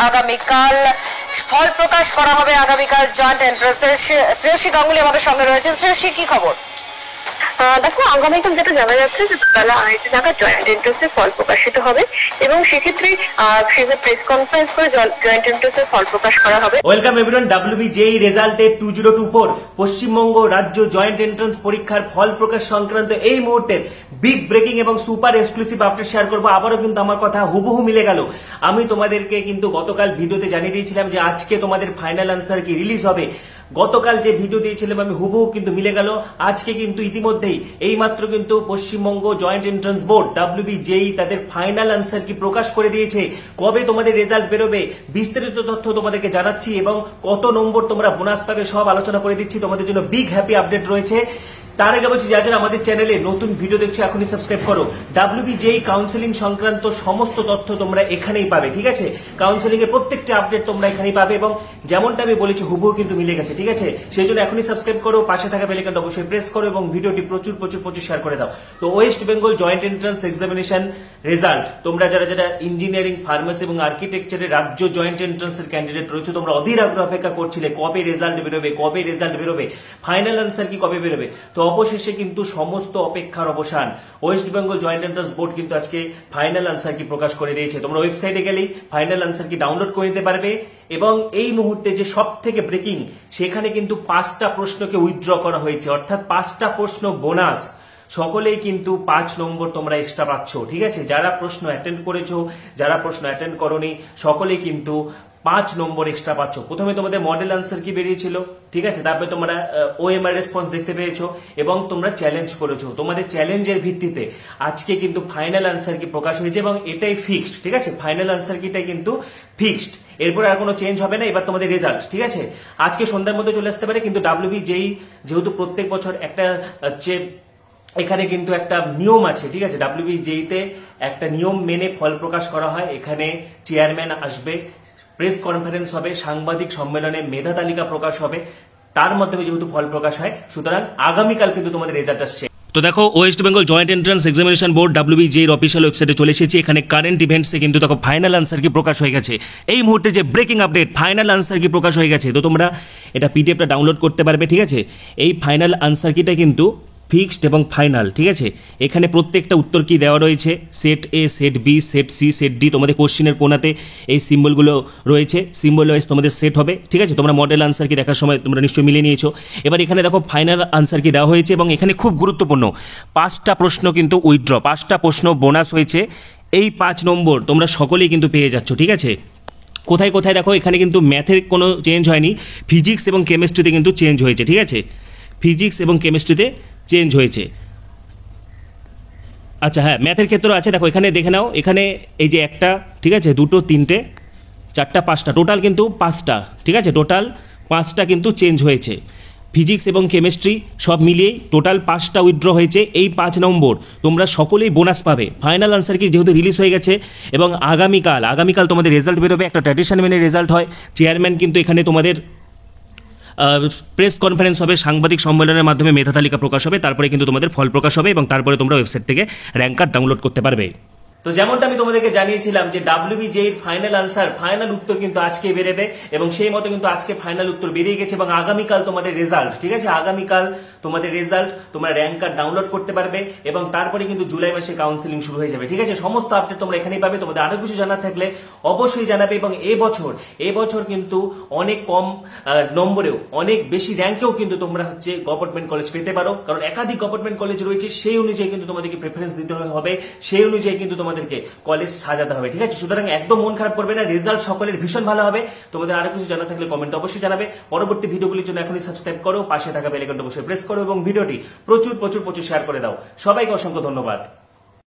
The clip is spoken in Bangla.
আগামীকাল ফল প্রকাশ করা হবে। আগামীকাল জয়েন্ট এন্ট্রান্সের শ্রেয়সী গাঙ্গুলি আমাদের সঙ্গে রয়েছেন। শ্রেয়সী, কি খবর? দেখো, আগামীকাল যেটা জানা যাচ্ছে যে বেলা 2:30 নাগাদ জয়েন্ট এন্ট্রান্সের ফল প্রকাশিত হবে এবং সেক্ষেত্রে প্রেস কনফারেন্স করে জয়েন্ট এন্ট্রান্সের ফল প্রকাশ করা হবে। Welcome everyone. WBJEE রেজাল্টের 2024 পশ্চিমবঙ্গ রাজ্য জয়েন্ট এন্ট্রান্স পরীক্ষার ফল প্রকাশ সংক্রান্ত এই মুহূর্তের বিগ ব্রেকিং এবং সুপার এক্সক্লুসিভ আপডেট শেয়ার করবো। আবারও কিন্তু আমার কথা হুবহু মিলে গেল। আমি তোমাদেরকে কিন্তু গতকাল ভিডিওতে জানিয়ে দিয়েছিলাম যে আজকে তোমাদের ফাইনাল আনসার কি রিলিজ হবে। গতকাল যে ভিডিও দিয়েছিলাম আমি হুবহু কিন্তু মিলে গেল। আজকে কিন্তু ইতিমধ্যেই এইমাত্র কিন্তু Paschimbanga joint entrance board WBJEE তাদের ফাইনাল আনসার কি প্রকাশ করে দিয়েছে। কবে তোমাদের রেজাল্ট বেরোবে বিস্তারিত তথ্য তোমাদেরকে জানাচ্ছি এবং কত নম্বর তোমরা বোনাস পাবে সব আলোচনা করে দিচ্ছি। তোমাদের জন্য বিগ হ্যাপি আপডেট রয়েছে। তার আগে বলছি, যারা আমাদের চ্যানেলে নতুন ভিডিও দেখছো এখনই সাবস্ক্রাইব করো। WBJEE কাউন্সিলিং সংক্রান্ত সমস্ত তথ্য তোমরা এখানেই পাবে, ঠিক আছে? কাউন্সিলিং এর প্রত্যেকটা আপডেট তোমরা এখানেই পাবে এবং যেমনটা আমি বলেছি হুবহু কিন্তু মিলে গেছে, ঠিক আছে? সেই জন্য এখনই সাবস্ক্রাইব করো, পাশে থাকা বেল আইকনটা অবশ্যই প্রেস করো এবং ভিডিওটি প্রচুর প্রচুর প্রচুর শেয়ার করে দাও। তো West Bengal joint entrance examination result, তোমরা যারা যারা ইঞ্জিনিয়ারিং, ফার্মেসি এবং আর্কিটেকচারের রাজ্য জয়েন্ট এন্ট্রান্সের ক্যান্ডিডেট রয়েছে, তোমরা অধীর আগ্রহ অপেক্ষা করছিলে কবে রেজাল্ট বেরোবে, কবে রেজাল্ট বেরোবে, ফাইনাল আনসার কি কবে বেরোবে। তো অবশেষে কিন্তু সমস্ত অপেক্ষার অবসান। West Bengal joint entrance board কিন্তু আজকে ফাইনাল আনসার কি প্রকাশ করে দিয়েছে। তোমরা ওয়েবসাইটে গেলেই ফাইনাল আনসার কি ডাউনলোড করে নিতে পারবে এবং এই মুহূর্তে যে সব থেকে ব্রেকিং, সেখানে কিন্তু 5টা প্রশ্নকে উইথড্র করা হয়েছে, অর্থাৎ 5টা প্রশ্ন বোনাস। সকলেই কিন্তু 5 নম্বর তোমরা এক্সট্রা পাচ্ছ, ঠিক আছে? যারা প্রশ্ন অ্যাটেন্ড করেছো, যারা প্রশ্ন অ্যাটেন্ড করোনি, সকলেই কিন্তু 5 নম্বর এক্সট্রা পাচ্ছ। প্রথমে তোমাদের মডেল আনসার কি বেরিয়েছিল, ঠিক আছে? তারপরে তোমরা OMR রেসপন্স দেখতে পেয়েছো এবং তোমরা চ্যালেঞ্জ করেছো। তোমাদের চ্যালেঞ্জের ভিত্তিতে আজকে কিন্তু ফাইনাল আনসার কি প্রকাশ হয়েছে এবং এটাই ফিক্সড, ঠিক আছে? ফাইনাল আনসার কিটাই কিন্তু ফিক্সড, এরপর আর কোনো চেঞ্জ হবে না। এবার তোমাদের রেজাল্ট, ঠিক আছে, আজকে সন্ধ্যার মধ্যে চলে আসতে পারে। কিন্তু WBJEE যেহেতু প্রত্যেক বছর একটা এখানে কিন্তু একটা নিয়ম আছে, ঠিক আছে? WBJEE তে একটা নিয়ম মেনে ফল প্রকাশ করা হয়। এখানে চেয়ারম্যান আসবে, প্রেস কনফারেন্স হবে, সাংবাদিক সম্মেলনে মেধা তালিকা প্রকাশ হবে, তার মাধ্যমে যেহেতু ফল প্রকাশ হয়, সুতরাং আগামীকাল কিন্তু তোমাদের রেজাল্ট আসছে। তো দেখো, West Bengal joint entrance examination board WBJEE official ওয়েবসাইটে চলে এসেছি। এখানে কারেন্ট ইভেন্টসে কিন্তু দেখো ফাইনাল আনসার কি প্রকাশ হয়ে গেছে। এই মুহূর্তে যে ব্রেকিং আপডেট, ফাইনাল আনসার কি প্রকাশ হয়ে গেছে। তো তোমরা এটা PDF-টা ডাউনলোড করতে পারবে, ঠিক আছে? এই ফাইনাল আনসার কিটা কিন্তু ফিক্সড এবং ফাইনাল, ঠিক আছে? এখানে প্রত্যেকটা উত্তর কি দেওয়া রয়েছে, set A, set B, set C, set D। তোমাদের কোশ্চিনের কোনাতে এই সিম্বলগুলো রয়েছে, সিম্বল ওয়াইজ তোমাদের সেট হবে, ঠিক আছে? তোমরা মডেল আনসার কি দেখার সময় তোমরা নিশ্চয়ই মিলিয়ে নিয়েছো। এবার এখানে দেখো ফাইনাল আনসার কি দেওয়া হয়েছে এবং এখানে খুব গুরুত্বপূর্ণ 5টা প্রশ্ন কিন্তু উইথড্র, 5টা প্রশ্ন বোনাস হয়েছে। এই 5 নম্বর তোমরা সকলেই কিন্তু পেয়ে যাচ্ছ, ঠিক আছে? কোথায় কোথায় দেখো, এখানে কিন্তু ম্যাথের কোনো চেঞ্জ হয়নি, ফিজিক্স এবং কেমিস্ট্রিতে কিন্তু চেঞ্জ হয়েছে, ঠিক আছে? ফিজিক্স এবং কেমিস্ট্রিতে চেঞ্জ হয়েছে। আচ্ছা হ্যাঁ, ম্যাথের ক্ষেত্রেও আছে। দেখো এখানে দেখে নাও, এখানে এই যে একটা, ঠিক আছে, দুটো, তিনটে, চারটা, 5টা, টোটাল কিন্তু 5টা, ঠিক আছে? টোটাল 5টা কিন্তু চেঞ্জ হয়েছে। ফিজিক্স এবং কেমিস্ট্রি সব মিলিয়েই টোটাল 5টা উইথড্র হয়েছে। এই 5 নম্বর তোমরা সকলেই বোনাস পাবে। ফাইনাল আনসার কি যেহেতু রিলিজ হয়ে গেছে এবং আগামীকাল তোমাদের রেজাল্ট বেরোবে। একটা ট্র্যাডিশন মেনে রেজাল্ট হয়। চেয়ারম্যান কিন্তু এখানে তোমাদের প্রেস কনফারেন্স হবে, সাংবাদিক সম্মেলনের মাধ্যমে মেধা তালিকা প্রকাশ হবে, তারপরে কিন্তু তোমাদের ফল প্রকাশ হবে এবং তারপরে তোমরা ওয়েবসাইট থেকে র্যাঙ্ক কার্ড ডাউনলোড করতে পারবে। তো যেমনটা আমি তোমাদেরকে জানিয়েছিলাম যে WBJEE ফাইনাল আনসার, ফাইনাল উত্তর কিন্তু আজকে বেরোবে এবং সেই মতো কিন্তু আজকে ফাইনাল উত্তর বেরিয়ে গেছে এবং আগামীকাল তোমাদের রেজাল্ট, ঠিক আছে? আগামীকাল তোমাদের রেজাল্ট, তোমরা র্যাঙ্ক কার্ড ডাউনলোড করতে পারবে এবং তারপরে কিন্তু জুলাই মাসে কাউন্সিলিং শুরু হয়ে যাবে, ঠিক আছে? সমস্ত আপডেট তোমরা এখানেই পাবে। তোমাদের আরো কিছু জানার থাকলে অবশ্যই জানাবে এবং এবছর কিন্তু অনেক কম নম্বরেও, অনেক বেশি র্যাঙ্কেও কিন্তু তোমরা গভর্নমেন্ট কলেজ পেতে পারো, কারণ একাধিক গভর্নমেন্ট কলেজ রয়েছে। সেই অনুযায়ী কিন্তু তোমাদেরকে প্রেফারেন্স দিতে হবে, সেই অনুযায়ী কিন্তু তোমাদেরকে কলেজ সাজাতে হবে, ঠিক আছে? সুতরাং একদম মন খারাপ করবে না, রেজাল্ট সকলের ভীষণ ভালো হবে। তোমাদের আরো কিছু জানা থাকলে কমেন্ট অবশ্যই জানাবে। পরবর্তী ভিডিওগুলির জন্য এখনই সাবস্ক্রাইব করো, পাশে থাকা বেল আইকনটা অবশ্যই প্রেস করো এবং ভিডিওটি প্রচুর প্রচুর প্রচুর শেয়ার করে দাও। সবাইকে অসংখ্য ধন্যবাদ।